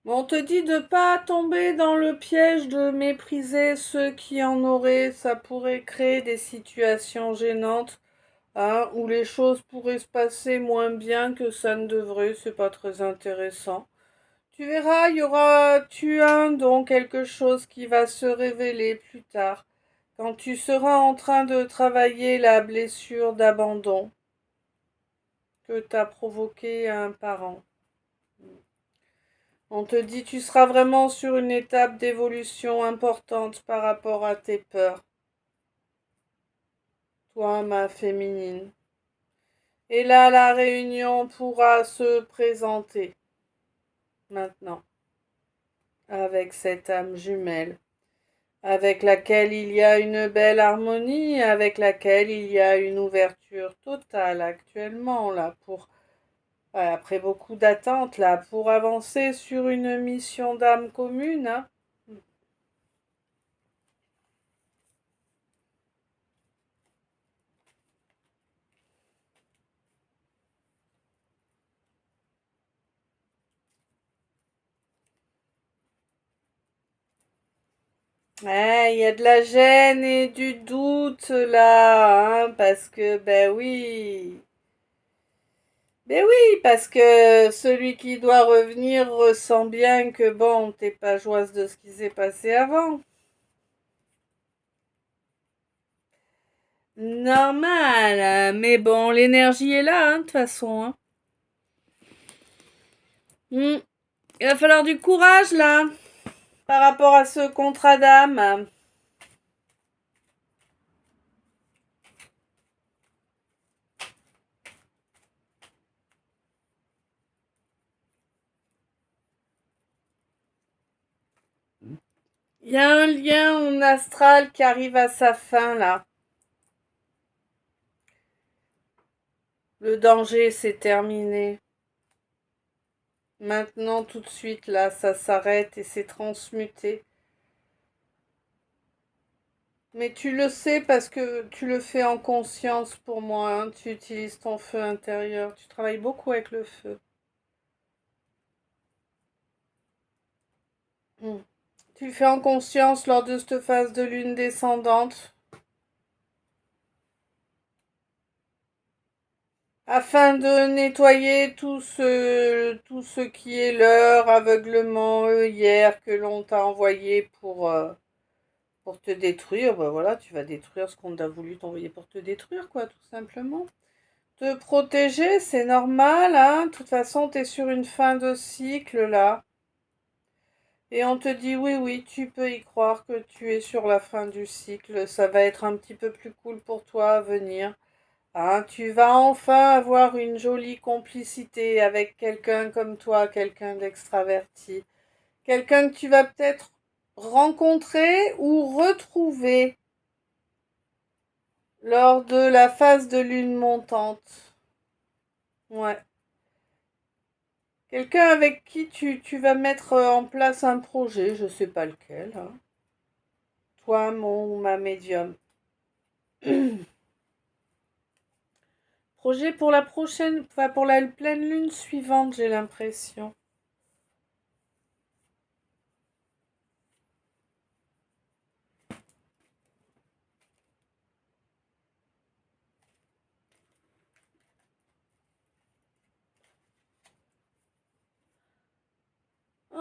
Bon, on te dit de pas tomber dans le piège de mépriser ceux qui en auraient, ça pourrait créer des situations gênantes, hein, où les choses pourraient se passer moins bien que ça ne devrait, c'est pas très intéressant. Tu verras, il y aura tu as donc quelque chose qui va se révéler plus tard, quand tu seras en train de travailler la blessure d'abandon que t'a provoqué un parent. On te dit tu seras vraiment sur une étape d'évolution importante par rapport à tes peurs, toi, ma féminine. Et là, la réunion pourra se présenter maintenant avec cette âme jumelle, avec laquelle il y a une belle harmonie, avec laquelle il y a une ouverture totale actuellement, là, après beaucoup d'attentes, là, pour avancer sur une mission d'âme commune, hein. Ouais, il y a de la gêne et du doute là, hein, parce que, ben oui. Ben oui, parce que celui qui doit revenir ressent bien que, bon, t'es pas joyeuse de ce qui s'est passé avant. Normal, hein, mais bon, l'énergie est là, hein, de toute façon, hein. Il va falloir du courage, là, par rapport à ce contrat d'âme. Il y a un lien en astral qui arrive à sa fin, là. Le danger, c'est terminé. Maintenant, tout de suite, là, ça s'arrête et c'est transmuté. Mais tu le sais parce que tu le fais en conscience pour moi, hein. Tu utilises ton feu intérieur. Tu travailles beaucoup avec le feu. Hmm. Tu le fais en conscience lors de cette phase de lune descendante, afin de nettoyer tout ce qui est leur aveuglement, hier que l'on t'a envoyé pour te détruire. Ben voilà, tu vas détruire ce qu'on a voulu t'envoyer pour te détruire, quoi, tout simplement. Te protéger, c'est normal, hein. De toute façon, t'es sur une fin de cycle, là. Et on te dit, oui, oui, tu peux y croire que tu es sur la fin du cycle. Ça va être un petit peu plus cool pour toi à venir. Hein, tu vas enfin avoir une jolie complicité avec quelqu'un comme toi, quelqu'un d'extraverti. Quelqu'un que tu vas peut-être rencontrer ou retrouver lors de la phase de lune montante. Ouais. Quelqu'un avec qui tu vas mettre en place un projet, je sais pas lequel, hein. Toi, mon ou ma médium. Projet pour la prochaine, enfin pour la pleine lune suivante, j'ai l'impression.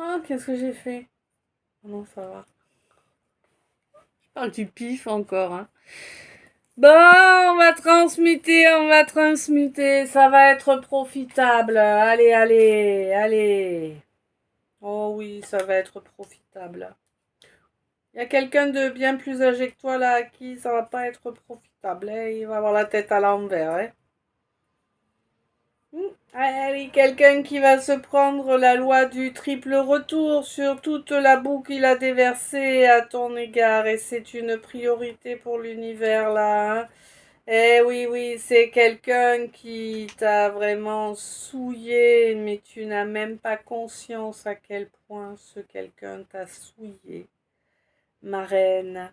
Ah, qu'est-ce que j'ai fait? Non, ça va. Je parle du pif encore, hein. Bon, on va transmuter, ça va être profitable. Allez, allez, allez. Oh oui, ça va être profitable. Il y a quelqu'un de bien plus âgé que toi là à qui ça va pas être profitable, hein. Il va avoir la tête à l'envers, hein. Ah oui, quelqu'un qui va se prendre la loi du triple retour sur toute la boue qu'il a déversée à ton égard, et c'est une priorité pour l'univers là, hein. Eh oui, oui, c'est quelqu'un qui t'a vraiment souillé, mais tu n'as même pas conscience à quel point ce quelqu'un t'a souillé, ma reine.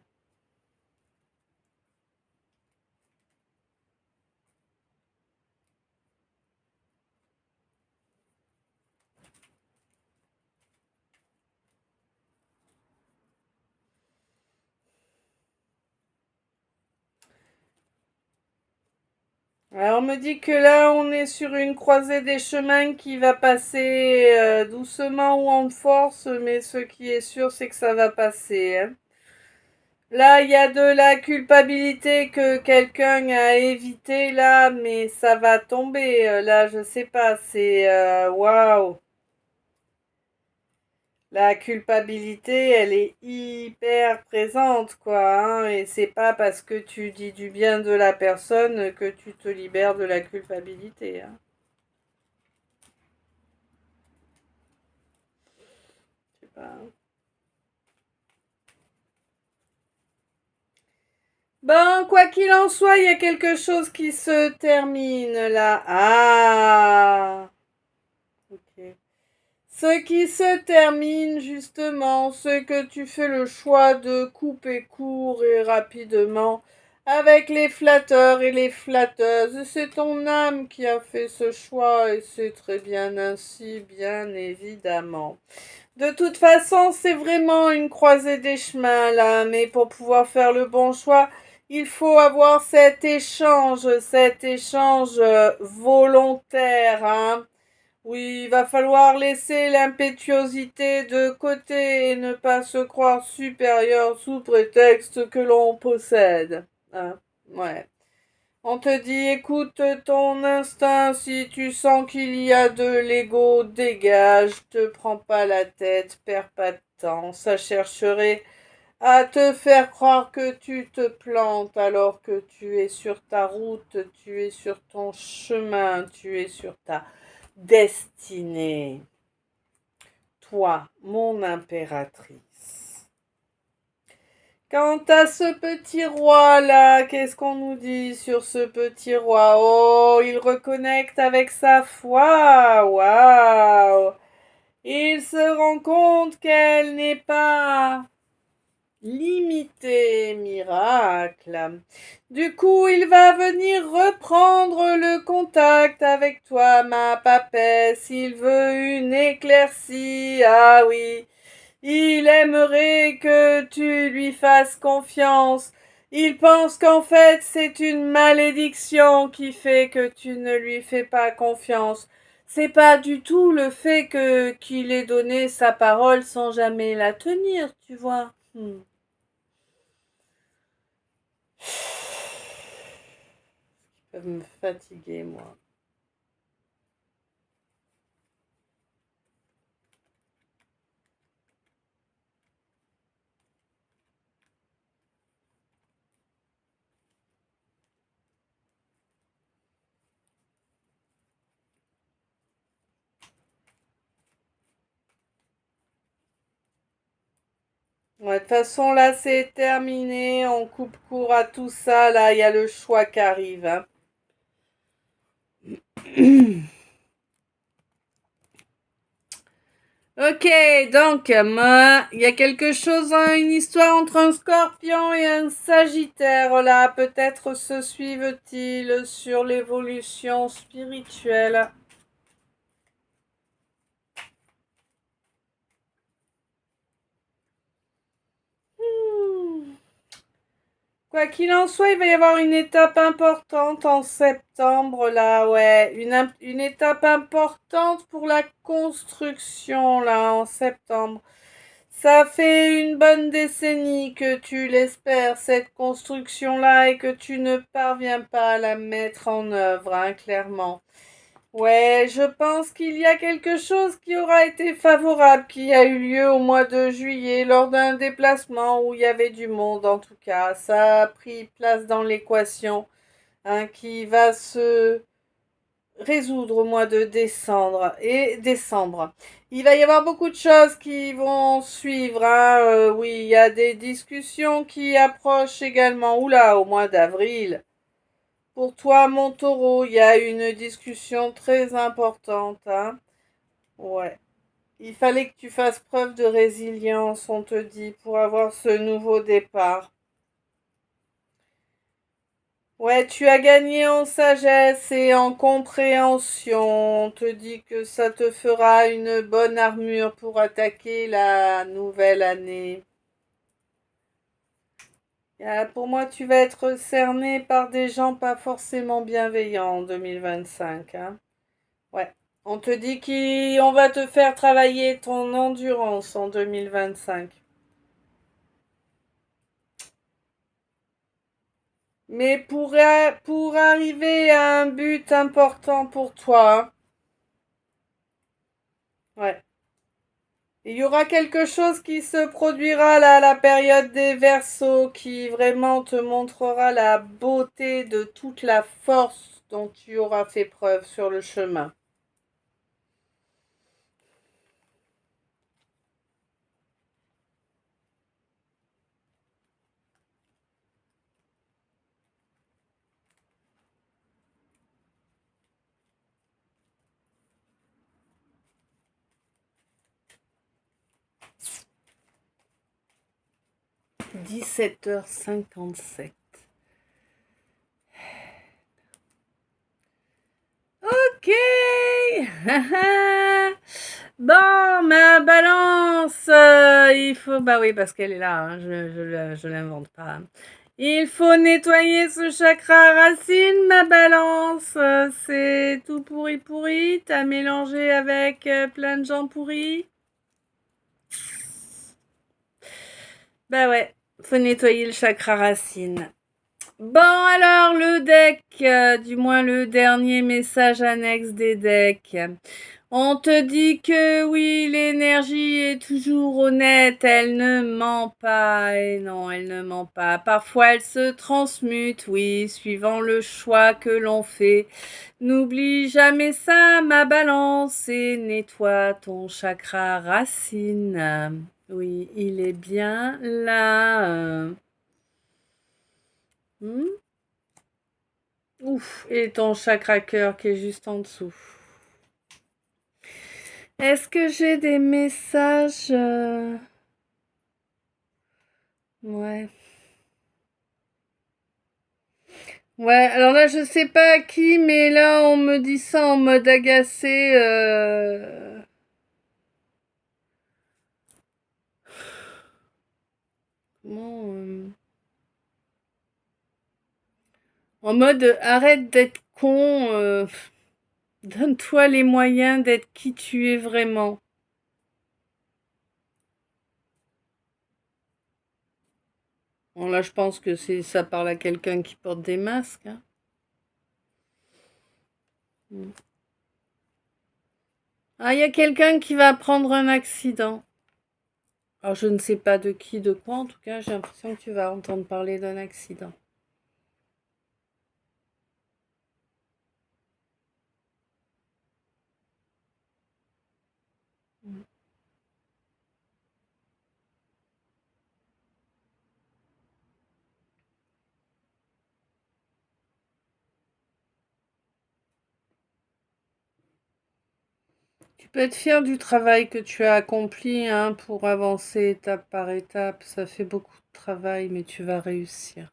Alors, on me dit que là, on est sur une croisée des chemins qui va passer doucement ou en force, mais ce qui est sûr, c'est que ça va passer, hein. Là, il y a de la culpabilité que quelqu'un a évité là, mais ça va tomber. Là, je sais pas, c'est waouh. La culpabilité, elle est hyper présente, quoi, hein, et c'est pas parce que tu dis du bien de la personne que tu te libères de la culpabilité, hein. Je sais pas, hein. Bon, quoi qu'il en soit, il y a quelque chose qui se termine là. Ah, ok. Ce qui se termine justement, c'est que tu fais le choix de couper court et rapidement avec les flatteurs et les flatteuses. C'est ton âme qui a fait ce choix et c'est très bien ainsi, bien évidemment. De toute façon, c'est vraiment une croisée des chemins là, mais pour pouvoir faire le bon choix, il faut avoir cet échange volontaire, hein. Oui, il va falloir laisser l'impétuosité de côté et ne pas se croire supérieur sous prétexte que l'on possède, hein. Ouais. On te dit, écoute ton instinct, si tu sens qu'il y a de l'ego, dégage, te prends pas la tête, perds pas de temps, ça chercherait à te faire croire que tu te plantes alors que tu es sur ta route, tu es sur ton chemin, tu es sur ta destinée. Toi, mon impératrice. Quant à ce petit roi-là, qu'est-ce qu'on nous dit sur ce petit roi? Oh, il reconnecte avec sa foi. Waouh! Il se rend compte qu'elle n'est pas limitée, miracle. Du coup, il va venir reprendre le contact avec toi, ma papesse. Il veut une éclaircie. Ah oui. Il aimerait que tu lui fasses confiance. Il pense qu'en fait c'est une malédiction qui fait que tu ne lui fais pas confiance. C'est pas du tout le fait que qu'il ait donné sa parole sans jamais la tenir, tu vois. Ça peut me fatiguer, moi. Ouais, de toute façon, là, c'est terminé. On coupe court à tout ça. Là, il y a le choix qui arrive, hein. Ok, donc, moi, il y a quelque chose, hein, une histoire entre un scorpion et un sagittaire, là, peut-être se suivent-ils sur l'évolution spirituelle. Hmm. Quoi qu'il en soit, il va y avoir une étape importante en septembre, là, ouais, une étape importante pour la construction, là, en septembre. Ça fait une bonne décennie que tu l'espères, cette construction-là, et que tu ne parviens pas à la mettre en œuvre, hein, clairement. Ouais, je pense qu'il y a quelque chose qui aura été favorable, qui a eu lieu au mois de juillet lors d'un déplacement où il y avait du monde, en tout cas. Ça a pris place dans l'équation, hein, qui va se résoudre au mois de décembre. Il va y avoir beaucoup de choses qui vont suivre, hein. Oui, il y a des discussions qui approchent également. Oula, au mois d'avril. Pour toi, mon taureau, il y a une discussion très importante, hein. Ouais. Il fallait que tu fasses preuve de résilience, on te dit, pour avoir ce nouveau départ. Ouais, tu as gagné en sagesse et en compréhension. On te dit que ça te fera une bonne armure pour attaquer la nouvelle année. Pour moi, tu vas être cerné par des gens pas forcément bienveillants en 2025, hein. Ouais. On te dit qu'on va te faire travailler ton endurance en 2025. Mais pour arriver à un but important pour toi, ouais. Il y aura quelque chose qui se produira là, à la période des Verseaux, qui vraiment te montrera la beauté de toute la force dont tu auras fait preuve sur le chemin. « 17h57. Ok. Bon, ma balance, il faut... Bah oui, parce qu'elle est là, hein, je l'invente pas, hein. Il faut nettoyer ce chakra racine, ma balance. C'est tout pourri pourri. T'as mélangé avec plein de gens pourris. Bah ouais, faut nettoyer le chakra racine. Bon alors, le deck, du moins le dernier message annexe des decks. On te dit que oui, l'énergie est toujours honnête, elle ne ment pas, et non, elle ne ment pas. Parfois, elle se transmute, oui, suivant le choix que l'on fait. N'oublie jamais ça, ma balance, et nettoie ton chakra racine. Oui, il est bien là. Ouf, et ton chakra cœur qui est juste en dessous. Est-ce que j'ai des messages Ouais. Ouais, alors là, je sais pas à qui, mais là, on me dit ça en mode agacé. Comment En mode, arrête d'être con, donne-toi les moyens d'être qui tu es vraiment. Bon, là, je pense que ça parle à quelqu'un qui porte des masques, hein. Ah, il y a quelqu'un qui va prendre un accident. Alors, je ne sais pas de qui, de quoi, en tout cas, j'ai l'impression que tu vas entendre parler d'un accident. Tu peux être fier du travail que tu as accompli, hein, pour avancer étape par étape. Ça fait beaucoup de travail, mais tu vas réussir.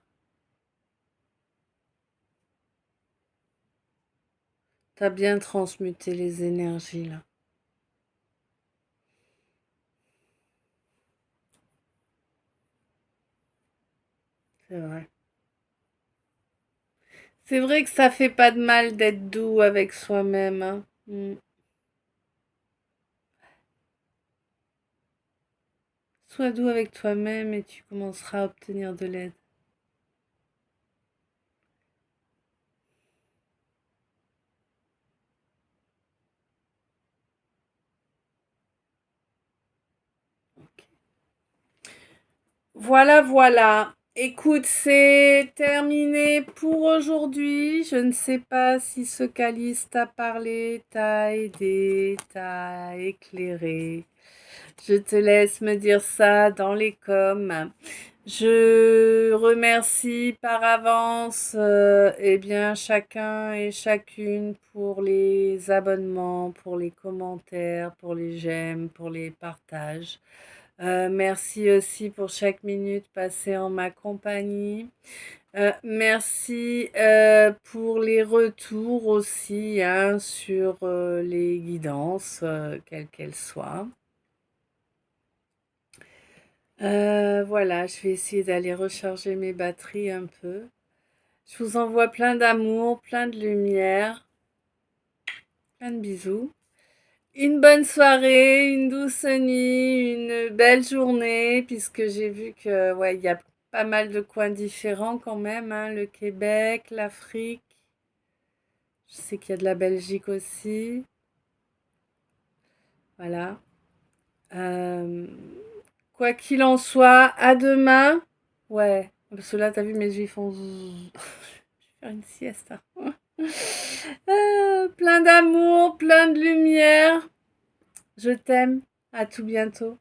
T'as bien transmuté les énergies, là. C'est vrai. C'est vrai que ça fait pas de mal d'être doux avec soi-même, hein. Sois doux avec toi-même et tu commenceras à obtenir de l'aide. Ok. Voilà, voilà. Écoute, c'est terminé pour aujourd'hui. Je ne sais pas si ce calice t'a parlé, t'a aidé, t'a éclairé. Je te laisse me dire ça dans les coms. Je remercie par avance eh bien, chacun et chacune pour les abonnements, pour les commentaires, pour les j'aime, pour les partages. Merci aussi pour chaque minute passée en ma compagnie. Merci pour les retours aussi hein, sur les guidances, quelles qu'elles soient. Voilà, je vais essayer d'aller recharger mes batteries un peu. Je vous envoie plein d'amour, plein de lumière, plein de bisous. Une bonne soirée, une douce nuit, une belle journée, puisque j'ai vu que ouais, il y a pas mal de coins différents quand même, hein, le Québec, l'Afrique. Je sais qu'il y a de la Belgique aussi. Voilà. Euh, Quoi qu'il en soit, à demain. Ouais, parce que là, t'as vu, mes yeux ils font zzzz. Je vais faire une sieste. Hein. Plein d'amour, plein de lumière. Je t'aime. À tout bientôt.